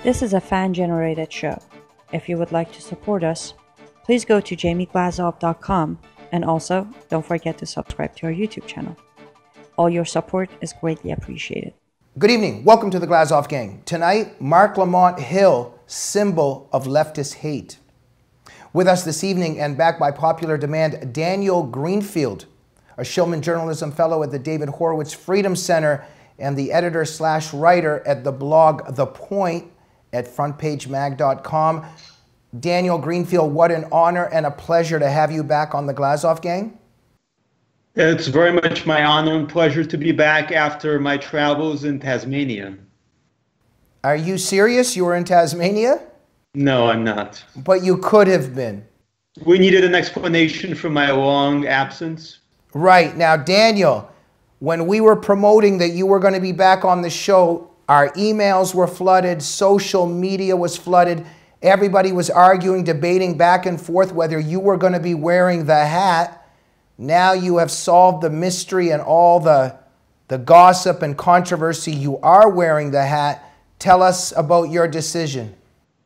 This is a fan-generated show. If you would like to support us, please go to jamieglazov.com, and also don't forget to subscribe to our YouTube channel. All your support is greatly appreciated. Good evening. Welcome to the Glazov Gang. Tonight, Marc Lamont Hill, symbol of leftist hate. With us this evening and back by popular demand, Daniel Greenfield, a Shillman journalism fellow at the David Horowitz Freedom Center and the editor/writer at the blog The Point at frontpagemag.com. Daniel Greenfield, what an honor and a pleasure to have you back on the Glazov Gang. It's very much my honor and pleasure to be back after my travels in Tasmania. Are you serious? You were in Tasmania? No, I'm not. But you could have been. We needed an explanation for my long absence. Right. Now, Daniel, when we were promoting that you were going to be back on the show, our emails were flooded, social media was flooded, everybody was arguing, debating back and forth whether you were going to be wearing the hat. Now you have solved the mystery and all the gossip and controversy. You are wearing the hat. Tell us about your decision.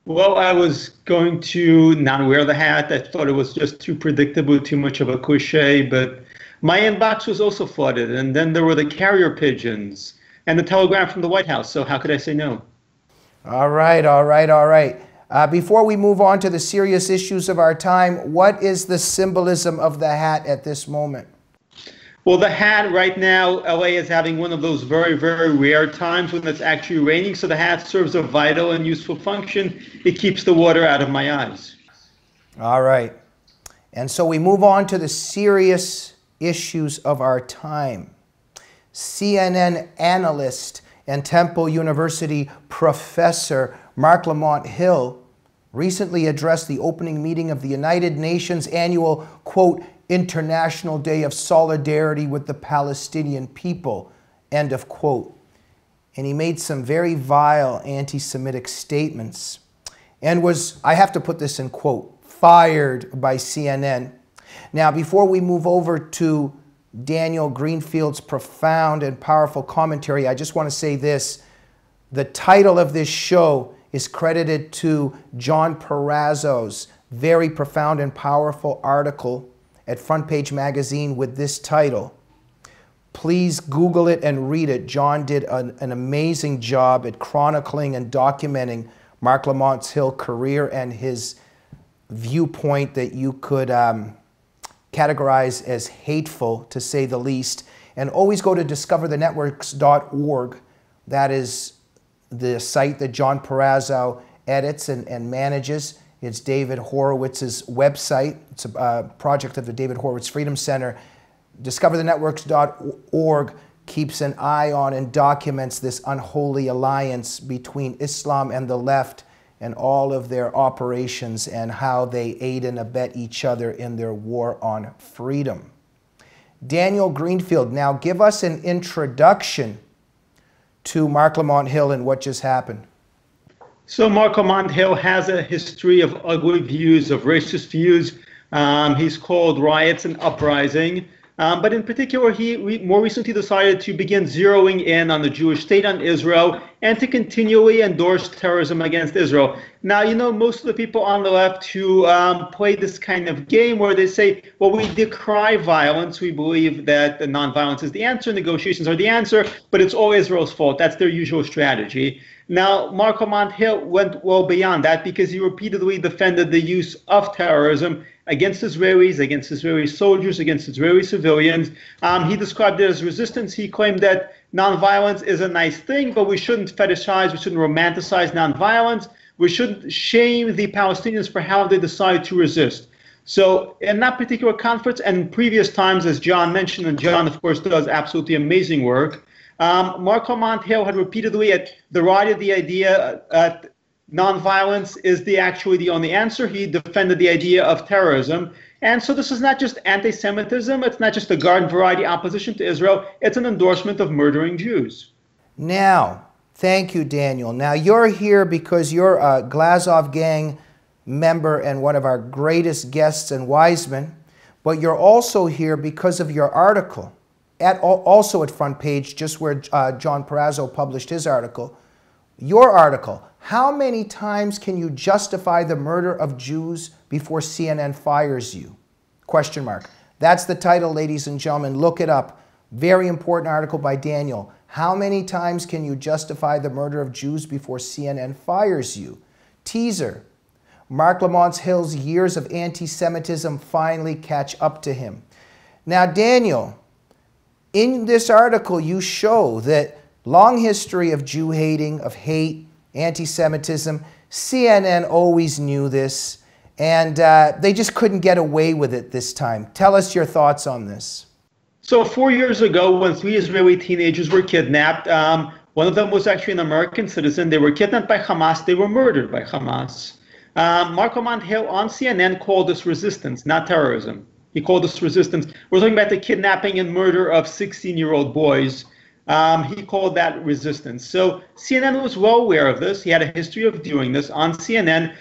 Well, I was going to not wear the hat. I thought it was just too predictable, too much of a cliche, but my inbox was also flooded. And then there were the carrier pigeons and the telegram from the White House. So how could I say no? All right. Before we move on to the serious issues of our time, what is the symbolism of the hat at this moment? Well, the hat right now, LA is having one of those very, very rare times when it's actually raining. So the hat serves a vital and useful function. It keeps the water out of my eyes. All right. And so we move on to the serious issues of our time. CNN analyst and Temple University professor Marc Lamont Hill recently addressed the opening meeting of the United Nations annual, quote, International Day of Solidarity with the Palestinian People, end of quote. And he made some very vile anti-Semitic statements and was, I have to put this in quote, fired by CNN. Now, before we move over to Daniel Greenfield's profound and powerful commentary, I just want to say this. The title of this show is credited to John Perazzo's very profound and powerful article at Front Page Magazine with this title. Please Google it and read it. John did an amazing job at chronicling and documenting Marc Lamont Hill's career and his viewpoint that you could categorize as hateful, to say the least. And always go to discoverthenetworks.org. That is the site that John Perazzo edits and manages. It's David Horowitz's website. It's a project of the David Horowitz Freedom Center. Discoverthenetworks.org keeps an eye on and documents this unholy alliance between Islam and the left and all of their operations and how they aid and abet each other in their war on freedom. Daniel Greenfield, now give us an introduction to Marc Lamont Hill and what just happened. So Marc Lamont Hill has a history of ugly views, of racist views. He's called riots and uprising. But in particular, he more recently decided to begin zeroing in on the Jewish state, on Israel, and to continually endorse terrorism against Israel. Now, you know, most of the people on the left who play this kind of game where they say, well, we decry violence. We believe that the nonviolence is the answer, negotiations are the answer, but it's all Israel's fault. That's their usual strategy. Now, Marc Lamont Hill went well beyond that because he repeatedly defended the use of terrorism against Israelis, against Israeli soldiers, against Israeli civilians. He described it as resistance. He claimed that nonviolence is a nice thing, but we shouldn't fetishize, we shouldn't romanticize nonviolence. We shouldn't shame the Palestinians for how they decide to resist. So in that particular conference and previous times, as John mentioned, and John, of course, does absolutely amazing work, Marc Lamont Hill had repeatedly derided the idea that nonviolence is actually the only answer. He defended the idea of terrorism. And so this is not just anti-Semitism. It's not just a garden variety opposition to Israel. It's an endorsement of murdering Jews. Now, thank you, Daniel. Now, you're here because you're a Glazov Gang member and one of our greatest guests and wise men, but you're also here because of your article, also at Front Page, just where John Perazzo published his article. Your article, how many times can you justify the murder of Jews before CNN fires you? Question mark. That's the title, ladies and gentlemen. Look it up. Very important article by Daniel. How many times can you justify the murder of Jews before CNN fires you? Teaser. Marc Lamont Hill's years of anti-Semitism finally catch up to him. Now, Daniel, in this article, you show that long history of Jew hating, of hate, anti-Semitism. CNN always knew this, and they just couldn't get away with it this time. Tell us your thoughts on this. So 4 years ago, when 3 Israeli teenagers were kidnapped, one of them was actually an American citizen. They were kidnapped by Hamas. They were murdered by Hamas. Marc Lamont Hill on CNN called this resistance, not terrorism. He called this resistance. We're talking about the kidnapping and murder of 16-year-old boys. He called that resistance. So CNN was well aware of this. He had a history of doing this on CNN.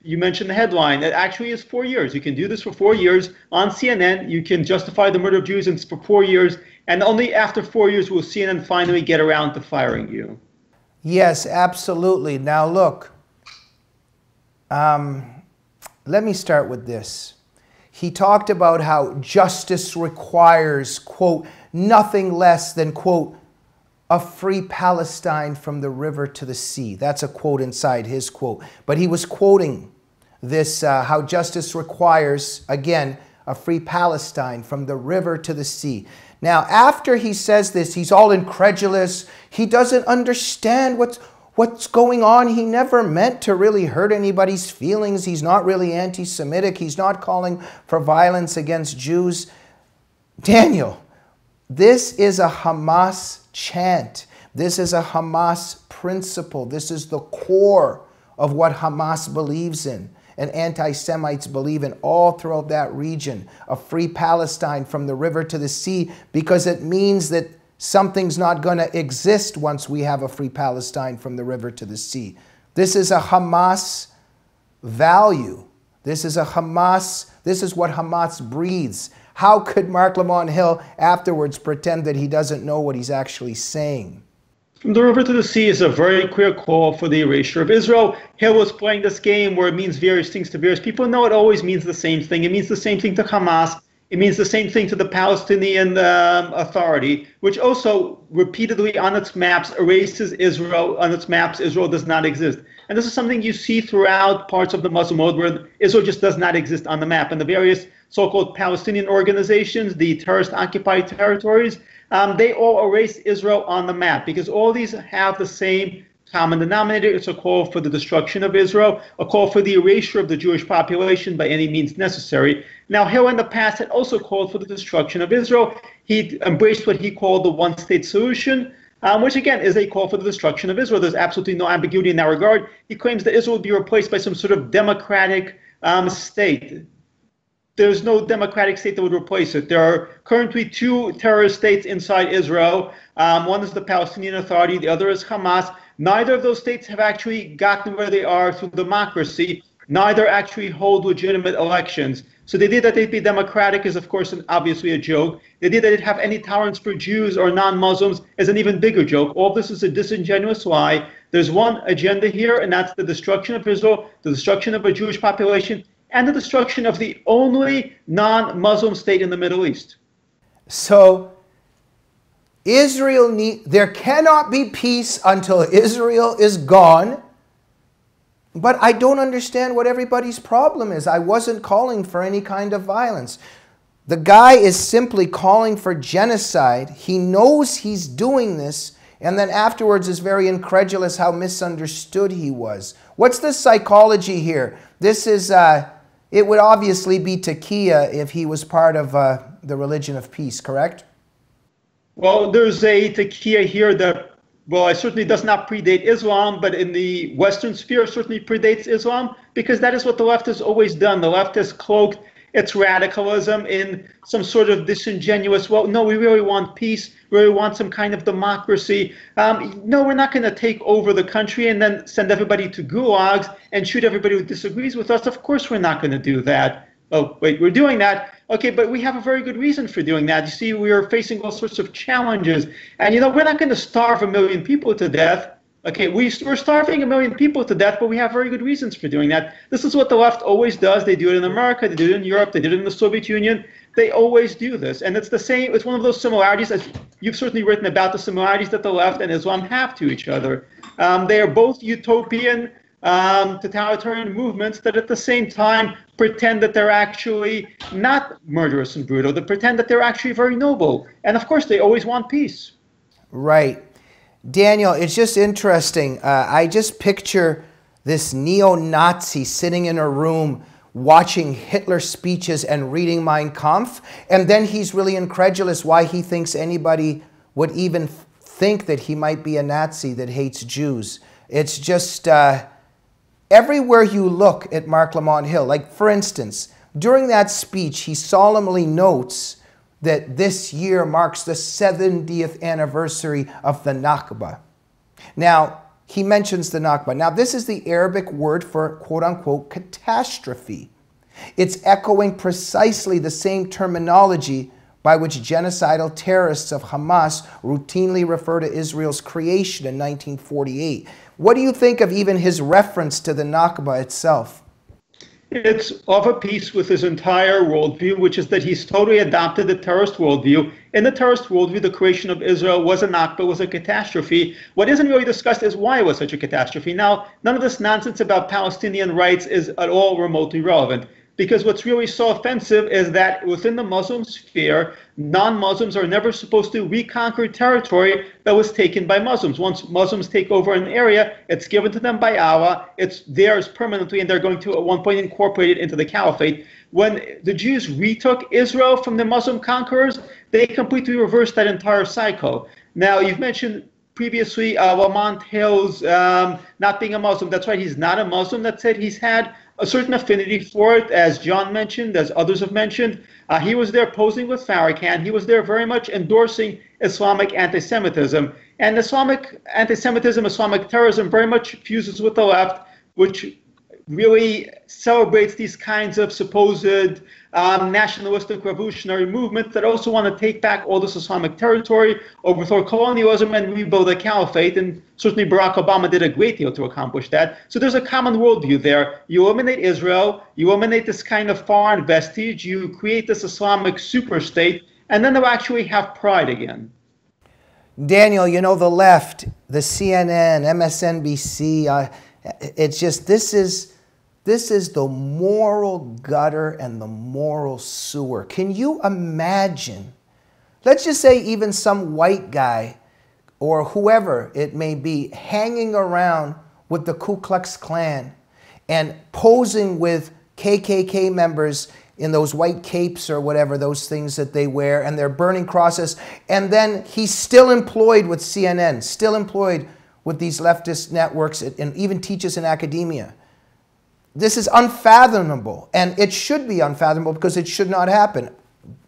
You mentioned the headline. It actually is 4 years. You can do this for 4 years on CNN. You can justify the murder of Jews for 4 years. And only after 4 years will CNN finally get around to firing you. Yes, absolutely. Now look, let me start with this. He talked about how justice requires, quote, nothing less than, quote, a free Palestine from the river to the sea. That's a quote inside his quote. But he was quoting this, how justice requires, again, a free Palestine from the river to the sea. Now, after he says this, he's all incredulous. He doesn't understand what's going on. He never meant to really hurt anybody's feelings. He's not really anti-Semitic. He's not calling for violence against Jews. Daniel, this is a Hamas chant. This is a Hamas principle. This is the core of what Hamas believes in and anti-Semites believe in all throughout that region. A free Palestine from the river to the sea, because it means that something's not going to exist once we have a free Palestine from the river to the sea. This is a Hamas value. This is what Hamas breathes. How could Marc Lamont Hill afterwards pretend that he doesn't know what he's actually saying? From the river to the sea is a very clear call for the erasure of Israel. Hill was playing this game where it means various things to various people. No, it always means the same thing. It means the same thing to Hamas. It means the same thing to the Palestinian Authority, which also repeatedly on its maps erases Israel. On its maps, Israel does not exist. And this is something you see throughout parts of the Muslim world where Israel just does not exist on the map. And the various so-called Palestinian organizations, the terrorist-occupied territories, they all erase Israel on the map because all these have the same common denominator. It's a call for the destruction of Israel, a call for the erasure of the Jewish population by any means necessary. Now, Hill in the past had also called for the destruction of Israel. He embraced what he called the one-state solution, which again is a call for the destruction of Israel. There's absolutely no ambiguity in that regard. He claims that Israel would be replaced by some sort of democratic state. There's no democratic state that would replace it. There are currently two terrorist states inside Israel. One is the Palestinian Authority, the other is Hamas. Neither of those states have actually gotten where they are through democracy. Neither actually hold legitimate elections. So the idea that they'd be democratic is, of course, obviously a joke. The idea that they'd have any tolerance for Jews or non-Muslims is an even bigger joke. All this is a disingenuous lie. There's one agenda here, and that's the destruction of Israel, the destruction of a Jewish population, and the destruction of the only non-Muslim state in the Middle East. So there cannot be peace until Israel is gone. But I don't understand what everybody's problem is. I wasn't calling for any kind of violence. The guy is simply calling for genocide. He knows he's doing this, and then afterwards is very incredulous how misunderstood he was. What's the psychology here? This is, it would obviously be Taqiyya if he was part of the religion of peace, correct? Well, there's a Taqiyya here that, well, it certainly does not predate Islam, but in the Western sphere certainly predates Islam, because that is what the left has always done. The left has cloaked its radicalism in some sort of disingenuous, well, no, we really want peace, we really want some kind of democracy. No, we're not going to take over the country and then send everybody to gulags and shoot everybody who disagrees with us. Of course we're not going to do that. Oh, wait, we're doing that. Okay, but we have a very good reason for doing that. You see, we are facing all sorts of challenges. And, you know, we're not going to starve 1 million people to death. Okay, we're starving 1 million people to death, but we have very good reasons for doing that. This is what the left always does. They do it in America, they do it in Europe, they did it in the Soviet Union. They always do this. And it's the same, it's one of those similarities, as you've certainly written about the similarities that the left and Islam have to each other. They are both utopian, totalitarian movements that at the same time pretend that they're actually not murderous and brutal. They pretend that they're actually very noble. And of course, they always want peace. Right. Daniel, it's just interesting. I just picture this neo-Nazi sitting in a room watching Hitler speeches and reading Mein Kampf, and then he's really incredulous why he thinks anybody would even think that he might be a Nazi that hates Jews. It's just everywhere you look at Marc Lamont Hill, like for instance, during that speech, he solemnly notes that this year marks the 70th anniversary of the Nakba. Now, he mentions the Nakba. Now, this is the Arabic word for quote-unquote catastrophe. It's echoing precisely the same terminology by which genocidal terrorists of Hamas routinely refer to Israel's creation in 1948. What do you think of even his reference to the Nakba itself? It's of a piece with his entire worldview, which is that he's totally adopted the terrorist worldview. In the terrorist worldview, the creation of Israel was a Nakba, was a catastrophe. What isn't really discussed is why it was such a catastrophe. Now, none of this nonsense about Palestinian rights is at all remotely relevant, because what's really so offensive is that within the Muslim sphere, non-Muslims are never supposed to reconquer territory that was taken by Muslims. Once Muslims take over an area, it's given to them by Allah, it's theirs permanently, and they're going to at one point incorporate it into the caliphate. When the Jews retook Israel from the Muslim conquerors, they completely reversed that entire cycle. Now, you've mentioned previously Lamont Hill's not being a Muslim. That's right, he's not a Muslim. That said, he's had a certain affinity for it, as John mentioned, as others have mentioned. He was there posing with Farrakhan. He was there very much endorsing Islamic anti-Semitism. And Islamic anti-Semitism, Islamic terrorism very much fuses with the left, which really celebrates these kinds of supposed nationalistic revolutionary movements that also want to take back all this Islamic territory, overthrow colonialism, and rebuild a caliphate. And certainly Barack Obama did a great deal to accomplish that. So there's a common worldview there. You eliminate Israel, you eliminate this kind of foreign vestige, you create this Islamic superstate, and then they'll actually have pride again. Daniel, you know, the left, the CNN, MSNBC, it's just, this is the moral gutter and the moral sewer. Can you imagine, let's just say even some white guy or whoever it may be hanging around with the Ku Klux Klan and posing with KKK members in those white capes or whatever, those things that they wear, and they're burning crosses, and then he's still employed with CNN, still employed with these leftist networks, and even teaches in academia. This is unfathomable, and it should be unfathomable because it should not happen.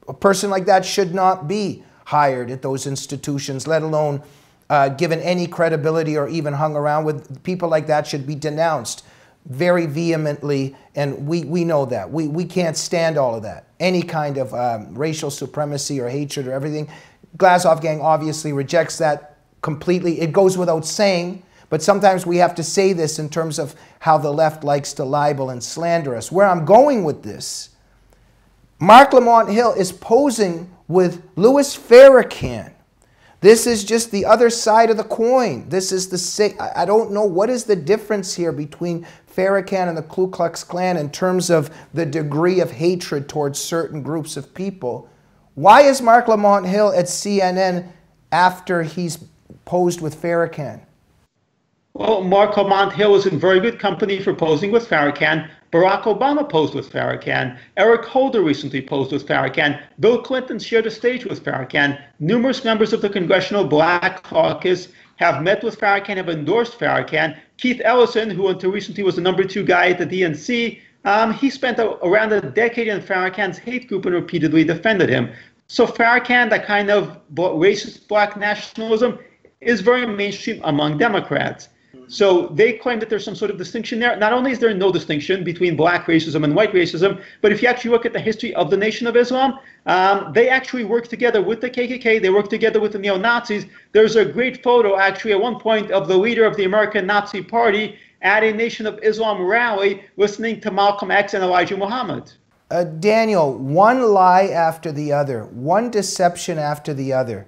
A person like that should not be hired at those institutions, let alone given any credibility or even hung around with. People like that should be denounced very vehemently, and we know that. We can't stand all of that. Any kind of racial supremacy or hatred or everything. Glazov Gang obviously rejects that completely. It goes without saying, but sometimes we have to say this in terms of how the left likes to libel and slander us. Where I'm going with this, Marc Lamont Hill is posing with Louis Farrakhan. This is just the other side of the coin. This is I don't know what is the difference here between Farrakhan and the Ku Klux Klan in terms of the degree of hatred towards certain groups of people. Why is Marc Lamont Hill at CNN after he's posed with Farrakhan? Well, Marc Lamont Hill was in very good company for posing with Farrakhan. Barack Obama posed with Farrakhan. Eric Holder recently posed with Farrakhan. Bill Clinton shared a stage with Farrakhan. Numerous members of the Congressional Black Caucus have met with Farrakhan, have endorsed Farrakhan. Keith Ellison, who until recently was the #2 guy at the DNC, he spent around a decade in Farrakhan's hate group and repeatedly defended him. So Farrakhan, that kind of racist black nationalism, is very mainstream among Democrats. So they claim that there's some sort of distinction there. Not only is there no distinction between black racism and white racism, but if you actually look at the history of the Nation of Islam, they actually work together with the KKK. They work together with the neo-Nazis. There's a great photo, actually, at one point of the leader of the American Nazi Party at a Nation of Islam rally listening to Malcolm X and Elijah Muhammad. Daniel, one lie after the other, one deception after the other.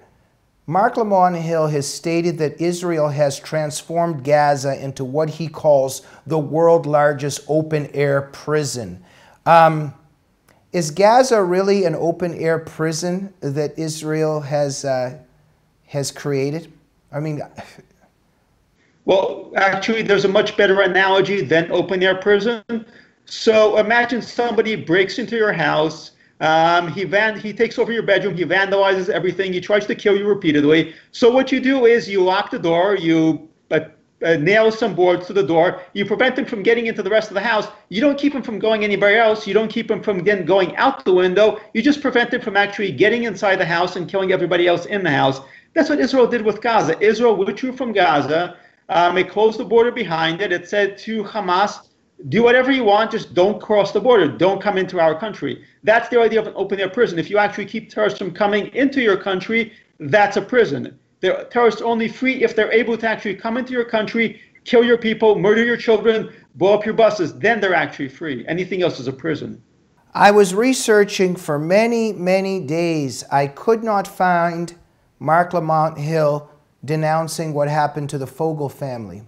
Marc Lamont Hill has stated that Israel has transformed Gaza into what he calls the world's largest open-air prison. Is Gaza really an open-air prison that Israel has created? I mean... Well, actually, there's a much better analogy than open-air prison. So imagine somebody breaks into your house. He takes over your bedroom, he vandalizes everything, he tries to kill you repeatedly. So what you do is you lock the door, you nail some boards to the door, you prevent him from getting into the rest of the house. You don't keep him from going anywhere else, you don't keep him from then going out the window, you just prevent him from actually getting inside the house and killing everybody else in the house. That's what Israel did with Gaza. Israel withdrew from Gaza, it closed the border behind it, it said to Hamas, do whatever you want, just don't cross the border. Don't come into our country. That's the idea of an open-air prison. If you actually keep terrorists from coming into your country, that's a prison. The terrorists are only free if they're able to actually come into your country, kill your people, murder your children, blow up your buses. Then they're actually free. Anything else is a prison. I was researching for many, many days. I could not find Marc Lamont Hill denouncing what happened to the Fogel family.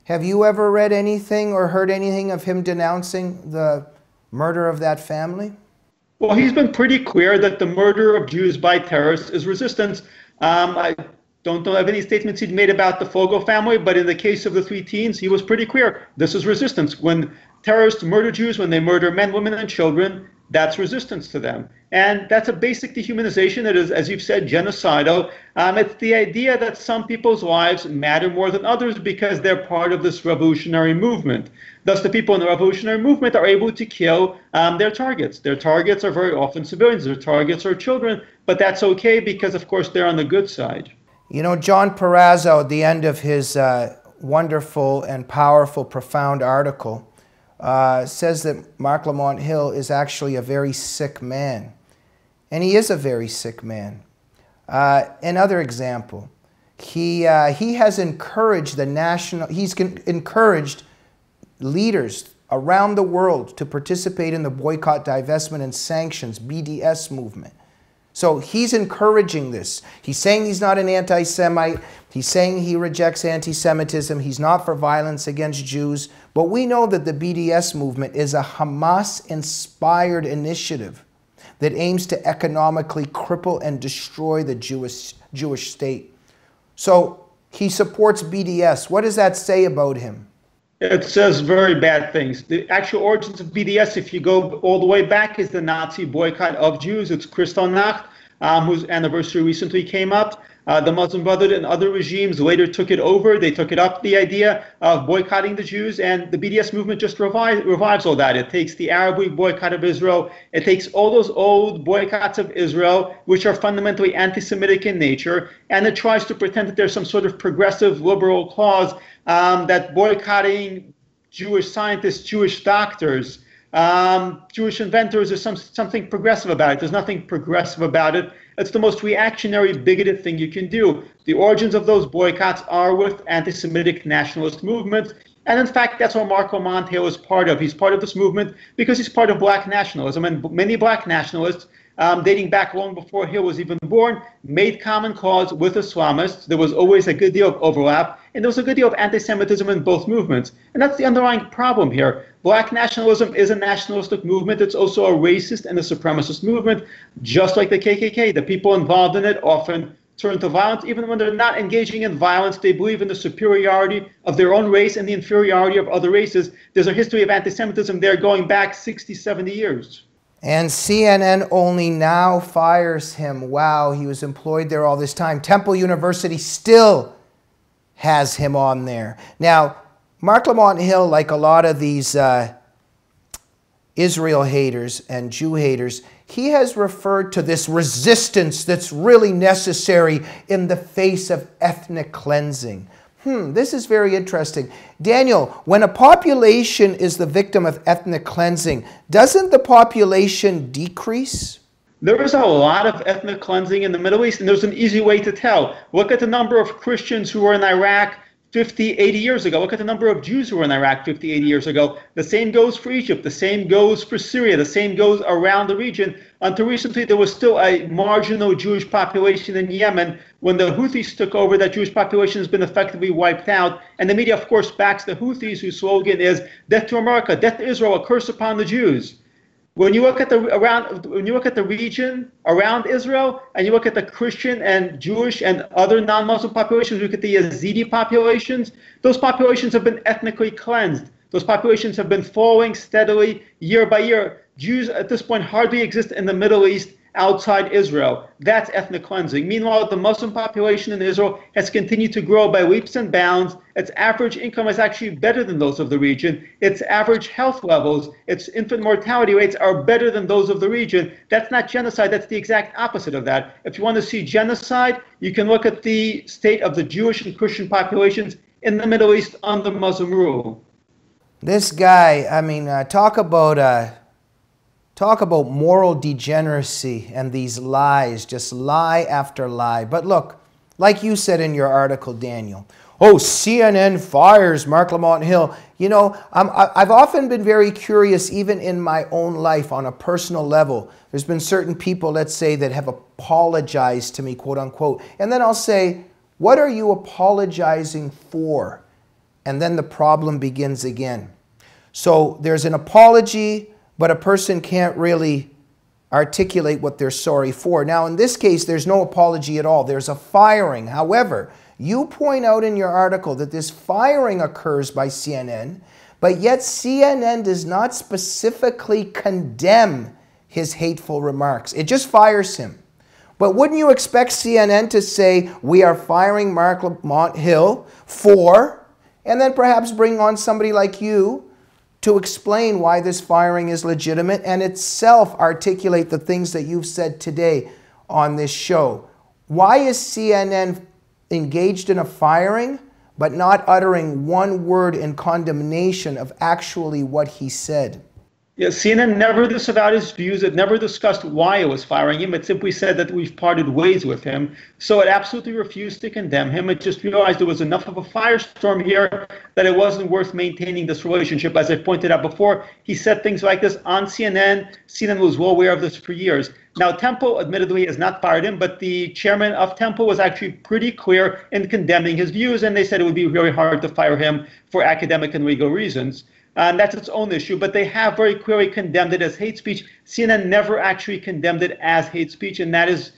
Have you ever read anything or heard anything of him denouncing the murder of that family? Well, he's been pretty clear that the murder of Jews by terrorists is resistance. I don't know of any statements he'd made about the Fogel family, but in the case of the 3 teens, he was pretty clear. This is resistance. When terrorists murder Jews, when they murder men, women, and children, that's resistance to them. And that's a basic dehumanization that is, as you've said, genocidal. It's the idea that some people's lives matter more than others because they're part of this revolutionary movement. Thus, the people in the revolutionary movement are able to kill their targets. Their targets are very often civilians. Their targets are children. But that's okay because, of course, they're on the good side. You know, John Perazzo, at the end of his wonderful and powerful, profound article, says that Marc Lamont Hill is actually a very sick man. And he is a very sick man. Another example, he has encouraged he's encouraged leaders around the world to participate in the boycott, divestment, and sanctions, BDS movement. So he's encouraging this. He's saying he's not an anti-Semite. He's saying he rejects anti-Semitism. He's not for violence against Jews. But we know that the BDS movement is a Hamas-inspired initiative that aims to economically cripple and destroy the Jewish state. So he supports BDS. What does that say about him? It says very bad things. The actual origins of BDS, if you go all the way back, is the Nazi boycott of Jews. It's Kristallnacht, whose anniversary recently came up. The Muslim Brotherhood and other regimes later took it over. They took it up, the idea of boycotting the Jews, and the BDS movement just revives all that. It takes the Arab League boycott of Israel. It takes all those old boycotts of Israel, which are fundamentally anti-Semitic in nature, and it tries to pretend that there's some sort of progressive liberal cause that boycotting Jewish scientists, Jewish doctors, Jewish inventors, there's something progressive about it. There's nothing progressive about it. It's the most reactionary, bigoted thing you can do. The origins of those boycotts are with anti-Semitic nationalist movements. And in fact, that's what Marc Lamont Hill is part of. He's part of this movement because he's part of black nationalism. And many black nationalists, dating back long before Hill was even born, made common cause with Islamists. There was always a good deal of overlap, and there was a good deal of anti-Semitism in both movements. And that's the underlying problem here. Black nationalism is a nationalistic movement. It's also a racist and a supremacist movement, just like the KKK. The people involved in it often turn to violence. Even when they're not engaging in violence, they believe in the superiority of their own race and the inferiority of other races. There's a history of anti-Semitism there going back 60, 70 years. And CNN only now fires him. Wow, he was employed there all this time. Temple University still has him on there. Now, Marc Lamont Hill, like a lot of these Israel haters and Jew haters, he has referred to this resistance that's really necessary in the face of ethnic cleansing. This is very interesting. Daniel, when a population is the victim of ethnic cleansing, doesn't the population decrease? There is a lot of ethnic cleansing in the Middle East, and there's an easy way to tell. Look at the number of Christians who were in Iraq 50, 80 years ago. Look at the number of Jews who were in Iraq 50, 80 years ago. The same goes for Egypt. The same goes for Syria. The same goes around the region. Until recently, there was still a marginal Jewish population in Yemen. When the Houthis took over, that Jewish population has been effectively wiped out. And the media, of course, backs the Houthis, whose slogan is "Death to America, death to Israel, a curse upon the Jews." When you look at the region around Israel, and you look at the Christian and Jewish and other non-Muslim populations, look at the Yazidi populations, those populations have been ethnically cleansed. Those populations have been falling steadily year by year. Jews at this point hardly exist in the Middle East outside Israel. That's ethnic cleansing. Meanwhile, the Muslim population in Israel has continued to grow by leaps and bounds. Its average income is actually better than those of the region. Its average health levels, its infant mortality rates are better than those of the region. That's not genocide. That's the exact opposite of that. If you want to see genocide, you can look at the state of the Jewish and Christian populations in the Middle East under Muslim rule. This guy, I mean, talk about moral degeneracy and these lies, just lie after lie. But look, like you said in your article, Daniel, oh, CNN fires Marc Lamont Hill. You know, I've often been very curious, even in my own life on a personal level. There's been certain people, let's say, that have apologized to me, quote unquote. And then I'll say, what are you apologizing for? And then the problem begins again. So there's an apology, but a person can't really articulate what they're sorry for. Now, in this case, there's no apology at all. There's a firing. However, you point out in your article that this firing occurs by CNN, but yet CNN does not specifically condemn his hateful remarks. It just fires him. But wouldn't you expect CNN to say, we are firing Marc Lamont Hill for, and then perhaps bring on somebody like you to explain why this firing is legitimate and itself articulate the things that you've said today on this show? Why is CNN engaged in a firing but not uttering one word in condemnation of actually what he said? Yeah, CNN never disavowed his views. It never discussed why it was firing him. It simply said that we've parted ways with him. So it absolutely refused to condemn him. It just realized there was enough of a firestorm here that it wasn't worth maintaining this relationship. As I pointed out before, he said things like this on CNN. CNN was well aware of this for years. Now, Temple admittedly has not fired him, but the chairman of Temple was actually pretty clear in condemning his views, and they said it would be very hard to fire him for academic and legal reasons. And that's its own issue, but they have very clearly condemned it as hate speech. CNN never actually condemned it as hate speech, and that is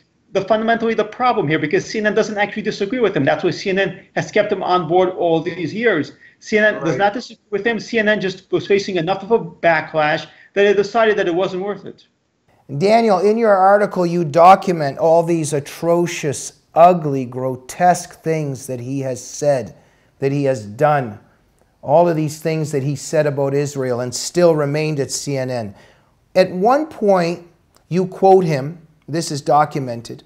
fundamentally the problem here, because CNN doesn't actually disagree with him. That's why CNN has kept him on board all these years. CNN does not disagree with him. CNN just was facing enough of a backlash that it decided that it wasn't worth it. Daniel, in your article, you document all these atrocious, ugly, grotesque things that he has said, that he has done. All of these things that he said about Israel and still remained at CNN. At one point, you quote him, this is documented.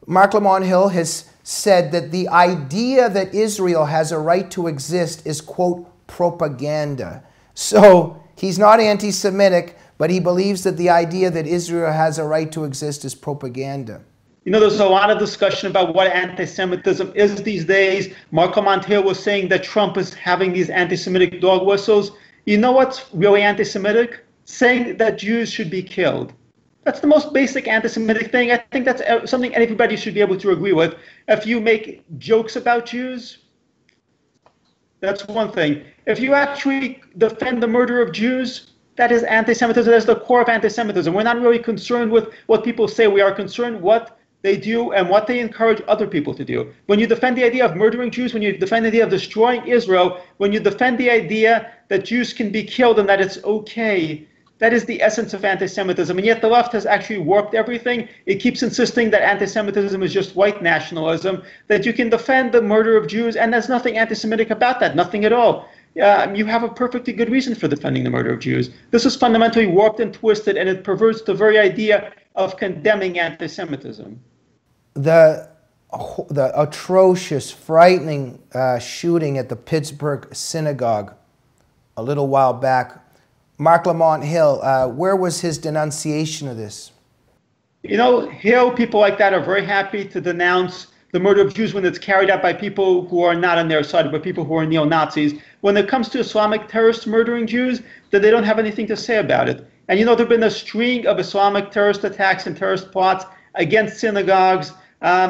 Marc Lamont Hill has said that the idea that Israel has a right to exist is, quote, propaganda. So he's not anti-Semitic, but he believes that the idea that Israel has a right to exist is propaganda. You know, there's a lot of discussion about what anti-Semitism is these days. Marc Lamont Hill was saying that Trump is having these anti-Semitic dog whistles. You know what's really anti-Semitic? Saying that Jews should be killed. That's the most basic anti-Semitic thing. I think that's something everybody should be able to agree with. If you make jokes about Jews, that's one thing. If you actually defend the murder of Jews, that is anti-Semitism. That's the core of anti-Semitism. We're not really concerned with what people say. We are concerned what they do and what they encourage other people to do. When you defend the idea of murdering Jews, when you defend the idea of destroying Israel, when you defend the idea that Jews can be killed and that it's okay, that is the essence of anti-Semitism. And yet the left has actually warped everything. It keeps insisting that anti-Semitism is just white nationalism, that you can defend the murder of Jews, and there's nothing anti-Semitic about that, nothing at all. You have a perfectly good reason for defending the murder of Jews. This is fundamentally warped and twisted, and it perverts the very idea of condemning anti-Semitism. the atrocious, frightening shooting at the Pittsburgh synagogue a little while back. Marc Lamont Hill, where was his denunciation of this? You know, Hill, people like that are very happy to denounce the murder of Jews when it's carried out by people who are not on their side, but people who are neo-Nazis. When it comes to Islamic terrorists murdering Jews, then they don't have anything to say about it. And you know, there have been a string of Islamic terrorist attacks and terrorist plots against synagogues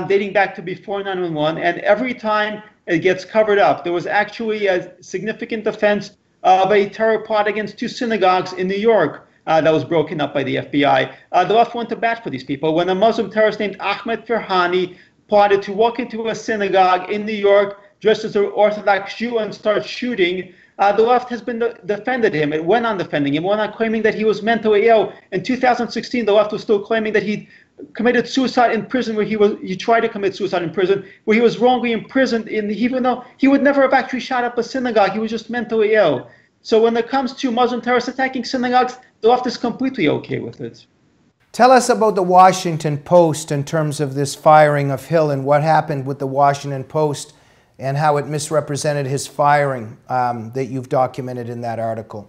dating back to before 9/11, and every time it gets covered up. There was actually a significant defense of a terror plot against 2 synagogues in New York that was broken up by the FBI. The left went to bat for these people. When a Muslim terrorist named Ahmed Firhani plotted to walk into a synagogue in New York dressed as an Orthodox Jew and start shooting, the left has been defended him. It went on defending him, went on claiming that he was mentally ill. In 2016, the left was still claiming that he committed suicide in prison, where he tried to commit suicide in prison, where he was wrongly imprisoned, even though he would never have actually shot up a synagogue. He was just mentally ill. So when it comes to Muslim terrorists attacking synagogues, the left is completely okay with it. Tell us about the Washington Post in terms of this firing of Hill and what happened with the Washington Post and how it misrepresented his firing that you've documented in that article.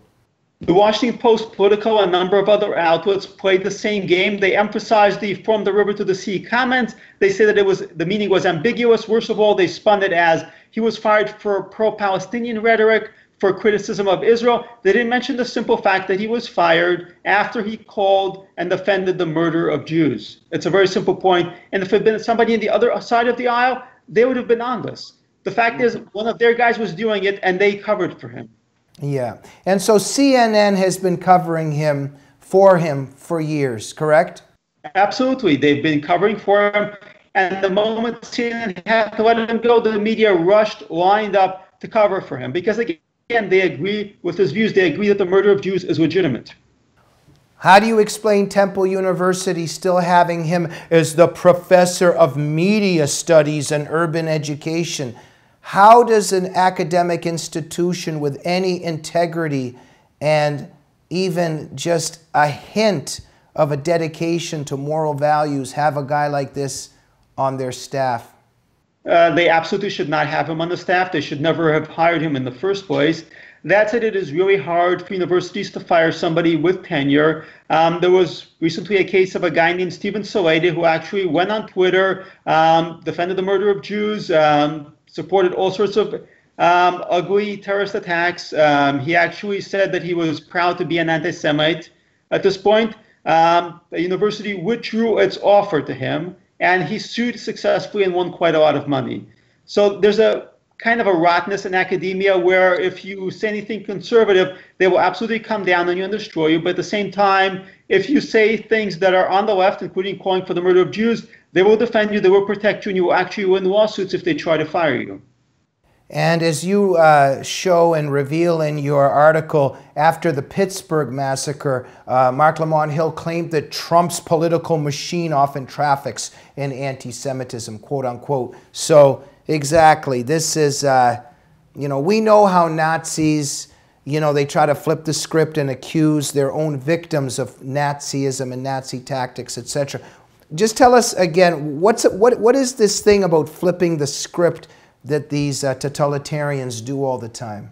The Washington Post, Politico, and a number of other outlets played the same game. They emphasized the from the river to the sea comment. They say that the meaning was ambiguous. Worst of all, they spun it as he was fired for pro-Palestinian rhetoric, for criticism of Israel. They didn't mention the simple fact that he was fired after he called and defended the murder of Jews. It's a very simple point. And if it had been somebody on the other side of the aisle, they would have been on this. The fact is, one of their guys was doing it, and they covered for him. Yeah. And so CNN has been covering him for years, correct? Absolutely. They've been covering for him. And the moment CNN had to let him go, the media rushed, lined up to cover for him. Because, again, they agree with his views. They agree that the murder of Jews is legitimate. How do you explain Temple University still having him as the professor of media studies and urban education? How does an academic institution with any integrity and even just a hint of a dedication to moral values have a guy like this on their staff? They absolutely should not have him on the staff. They should never have hired him in the first place. That said, it is really hard for universities to fire somebody with tenure. There was recently a case of a guy named Steven Saleda who actually went on Twitter, defended the murder of Jews, supported all sorts of ugly terrorist attacks. He actually said that he was proud to be an anti-Semite. At this point, the university withdrew its offer to him, and he sued successfully and won quite a lot of money. So there's a kind of a rottenness in academia where if you say anything conservative, they will absolutely come down on you and destroy you. But at the same time, if you say things that are on the left, including calling for the murder of Jews, they will defend you, they will protect you, and you will actually win lawsuits if they try to fire you. And as you show and reveal in your article, after the Pittsburgh massacre, Marc Lamont Hill claimed that Trump's political machine often traffics in anti-Semitism, quote unquote. So exactly, this is, you know, we know how Nazis, you know, they try to flip the script and accuse their own victims of Nazism and Nazi tactics, etc. Just tell us again, what is this thing about flipping the script that these totalitarians do all the time?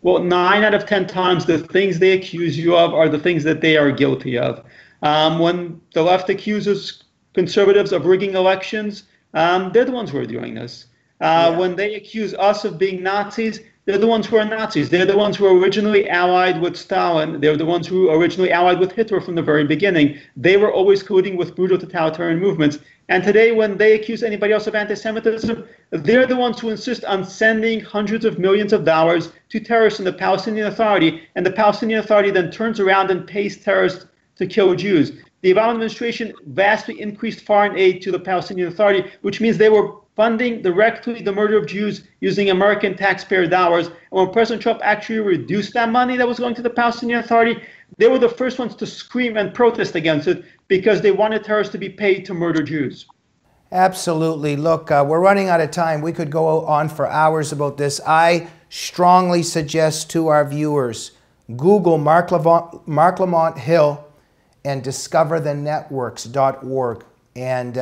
Well, 9 out of 10 times the things they accuse you of are the things that they are guilty of. When the left accuses conservatives of rigging elections, they're the ones who are doing this. When they accuse us of being Nazis, they're the ones who are Nazis. They're the ones who were originally allied with Stalin. They're the ones who originally allied with Hitler from the very beginning. They were always colluding with brutal totalitarian movements. And today, when they accuse anybody else of anti-Semitism, they're the ones who insist on sending hundreds of millions of dollars to terrorists in the Palestinian Authority. And the Palestinian Authority then turns around and pays terrorists to kill Jews. The Obama administration vastly increased foreign aid to the Palestinian Authority, which means they were funding directly the murder of Jews using American taxpayer dollars. And when President Trump actually reduced that money that was going to the Palestinian Authority, they were the first ones to scream and protest against it because they wanted terrorists to be paid to murder Jews. Absolutely. Look, we're running out of time. We could go on for hours about this. I strongly suggest to our viewers, Google Marc Lamont Hill and discoverthenetworks.org and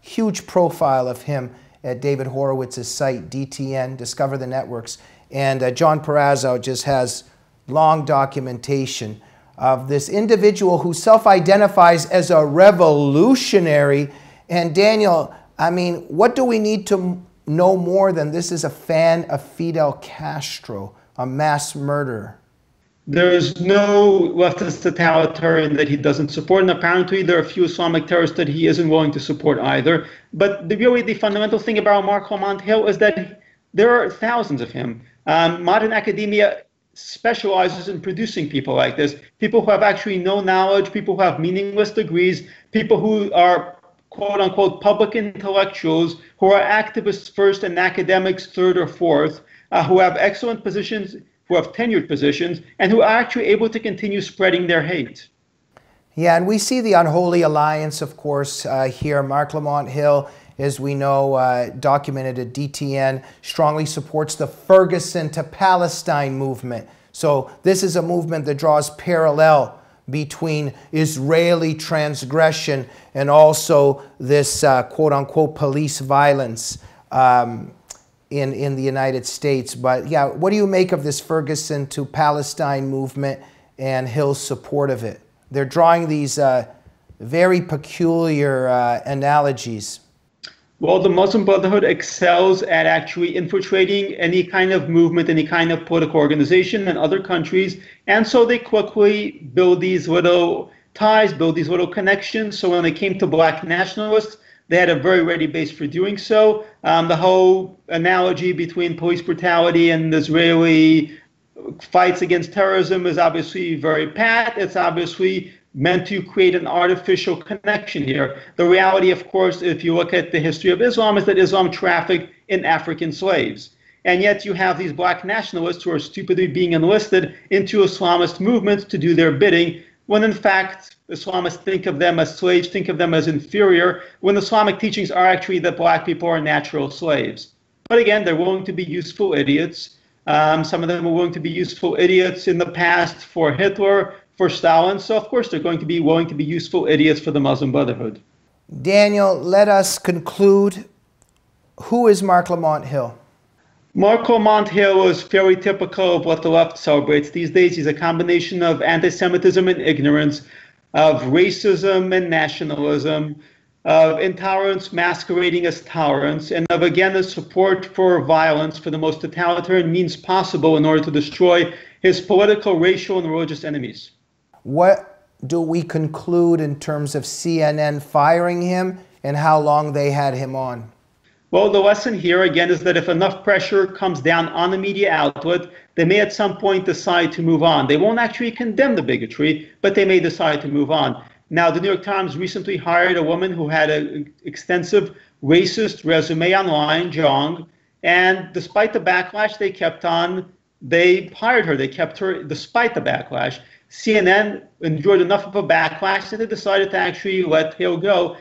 huge profile of him at David Horowitz's site, DTN, Discover the Networks. And John Perazzo just has long documentation of this individual who self-identifies as a revolutionary. And Daniel, I mean, what do we need to know more than this is a fan of Fidel Castro, a mass murderer? There is no leftist totalitarian that he doesn't support, and apparently there are a few Islamic terrorists that he isn't willing to support either. But the fundamental thing about Marc Lamont Hill is that there are thousands of him. Modern academia specializes in producing people like this, people who have actually no knowledge, people who have meaningless degrees, people who are quote-unquote public intellectuals, who are activists first and academics third or fourth, who have excellent positions, who have tenured positions, and who are actually able to continue spreading their hate. Yeah, and we see the unholy alliance, of course, here. Marc Lamont Hill, as we know, documented at DTN, strongly supports the Ferguson to Palestine movement. So this is a movement that draws parallel between Israeli transgression and also this quote-unquote police violence in the United States. But yeah, what do you make of this Ferguson to Palestine movement and Hill's support of it? They're drawing these very peculiar analogies. Well, the Muslim Brotherhood excels at actually infiltrating any kind of movement, any kind of political organization in other countries. And so they quickly build these little ties, build these little connections. So when they came to black nationalists, they had a very ready base for doing so. The whole analogy between police brutality and Israeli fights against terrorism is obviously very pat. It's obviously meant to create an artificial connection here. The reality, of course, if you look at the history of Islam, is that Islam trafficked in African slaves. And yet you have these black nationalists who are stupidly being enlisted into Islamist movements to do their bidding, when in fact Islamists think of them as slaves, think of them as inferior, when Islamic teachings are actually that black people are natural slaves. But again, they're willing to be useful idiots. Some of them were willing to be useful idiots in the past for Hitler, for Stalin. So of course they're going to be willing to be useful idiots for the Muslim Brotherhood. Daniel, let us conclude. Who is Marc Lamont Hill? Marc Lamont Hill is fairly typical of what the left celebrates these days. He's a combination of anti-Semitism and ignorance, of racism and nationalism, of intolerance masquerading as tolerance, and of, again, a support for violence for the most totalitarian means possible in order to destroy his political, racial, and religious enemies. What do we conclude in terms of CNN firing him and how long they had him on? Well, the lesson here, again, is that if enough pressure comes down on the media outlet, they may at some point decide to move on. They won't actually condemn the bigotry, but they may decide to move on. Now, the New York Times recently hired a woman who had an extensive racist resume online, Jong, and despite the backlash they kept on, they hired her. They kept her despite the backlash. CNN enjoyed enough of a backlash that they decided to actually let Hill go.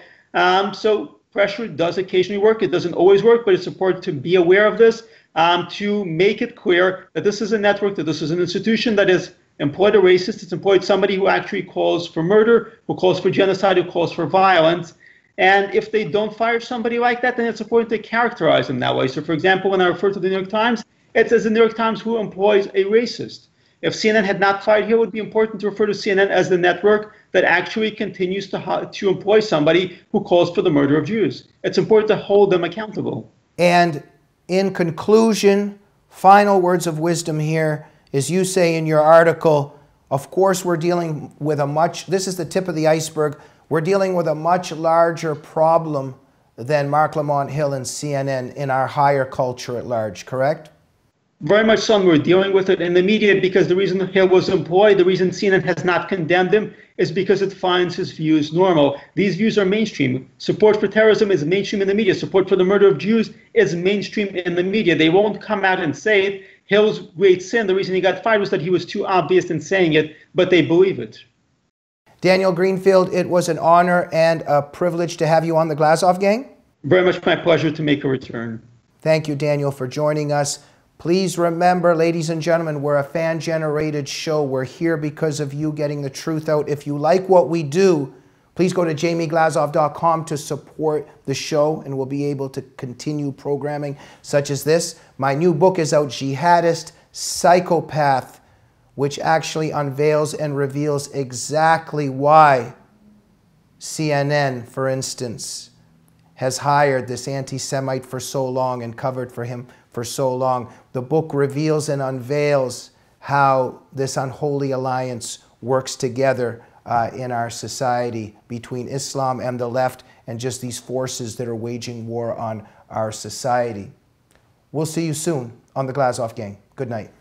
So pressure does occasionally work. It doesn't always work, but it's important to be aware of this, to make it clear that this is a network, that this is an institution that has employed a racist. It's employed somebody who actually calls for murder, who calls for genocide, who calls for violence. And if they don't fire somebody like that, then it's important to characterize them that way. So, for example, when I refer to the New York Times, it says the New York Times who employs a racist. If CNN had not fired Hill, it would be important to refer to CNN as the network that actually continues to employ somebody who calls for the murder of Jews. It's important to hold them accountable. And in conclusion, final words of wisdom here, as you say in your article, of course we're dealing with this is the tip of the iceberg, we're dealing with a much larger problem than Marc Lamont Hill and CNN in our higher culture at large, correct? Very much so, and we're dealing with it in the media because the reason Hill was employed, the reason CNN has not condemned him, is because it finds his views normal. These views are mainstream. Support for terrorism is mainstream in the media. Support for the murder of Jews is mainstream in the media. They won't come out and say it. Hill's great sin, the reason he got fired was that he was too obvious in saying it, but they believe it. Daniel Greenfield, it was an honor and a privilege to have you on the Glazov Gang. Very much my pleasure to make a return. Thank you, Daniel, for joining us. Please remember, ladies and gentlemen, we're a fan-generated show. We're here because of you getting the truth out. If you like what we do, Please go to jamieglazov.com to support the show, and we'll be able to continue programming such as this. My new book is out, Jihadist Psychopath, which actually unveils and reveals exactly why CNN, for instance, has hired this anti-Semite for so long and covered for him for so long. The book reveals and unveils how this unholy alliance works together in our society between Islam and the left, and just these forces that are waging war on our society. We'll see you soon on the Glazov Gang. Good night.